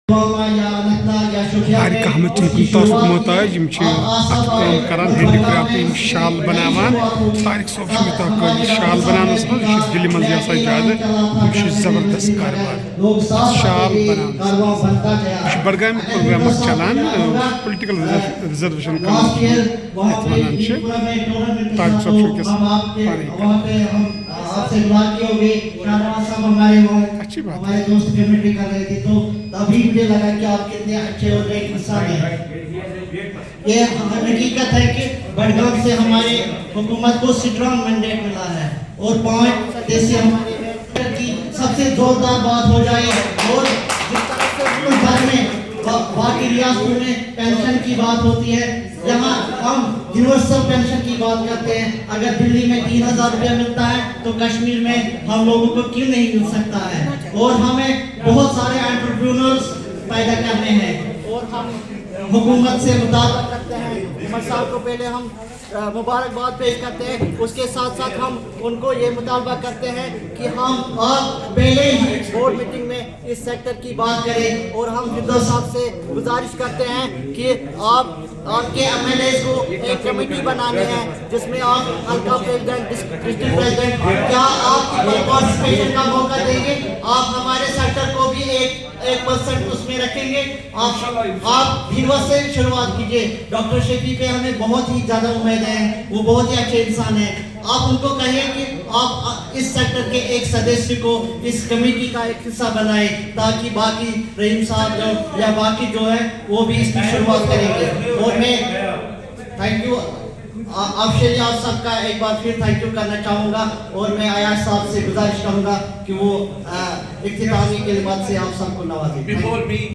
طارق احمد کن تعارف محتاج کران ہینڈی کرافٹ شال بناوان طارق صوب قابل شال بنانس مز دل مز یہ زیادہ زبردست کاروبار شال بنانا بڈگام پروگرام چلان پولیٹیکل ریزرویشن کمیشن طارق صوب کس اچھی بات ہمارے دوست کمیٹی کر رہے تھے تو تبھی مجھے لگا کہ آپ کتنے اچھے اور نیک انسان ہیں. یہ حقیقت ہے کہ بڈگام سے ہماری حکومت کو اسٹرانگ مینڈیٹ ملا ہے اور پوائنٹ جیسے ہمارے کی سب سے زوردار بات ہو جائے اور جس طرح سے ملک بھر میں باقی ریاستوں میں پینشن کی بات ہوتی ہے یہاں ہم یونیورسل پینشن کی بات کرتے ہیں. اگر دلی میں 3000 روپیہ ملتا ہے تو کشمیر میں ہم لوگوں کو کیوں نہیں مل سکتا ہے. اور ہمیں بہت سارے انٹرپرینورز پیدا کرنے ہیں اور ہم حکومت سے مطالبہ کرتے ہیں. عمر صاحب کو پہلے ہم مبارکباد پیش کرتے ہیں, اس کے ساتھ ساتھ ہم ان کو یہ مطالبہ کرتے ہیں کہ ہم آپ پہلے ہی بورڈ میٹنگ میں اس سیکٹر کی بات کریں اور ہم فردوس صاحب سے گزارش کرتے ہیں کہ آپ کے ایم ایل ایز کو ایک کمیٹی بنانے ہیں جس میں آپ حلقہ پریزیڈنٹ ڈسٹرکٹ پریزیڈنٹ کیا آپ پارٹیسپیشن کا موقع دیں گے. آپ ہمارے سیکٹر کو بھی 1% اس میں رکھیں گے. آپ بھیروا سے شروعات کیجئے. ڈاکٹر شفیع پہ ہمیں بہت ہی زیادہ امید ہے, وہ بہت ہی اچھے انسان ہیں. آپ ان کو کہیں کہ آپ اس سیکٹر کے ایک سدسیہ کو اس کمیٹی کا ایک حصہ بنائیں تاکہ باقی رحیم صاحب جو یا باقی جو ہے وہ بھی اس کی شروعات کریں گے. اور میں تھینک یو آفشلی آپ سب کا ایک بار پھر تھینک یو کرنا چاہوں گا اور میں عیاش صاحب سے گزارش کروں گا کہ وہ اختتامی کلمات سے آپ سب کو نوازیں.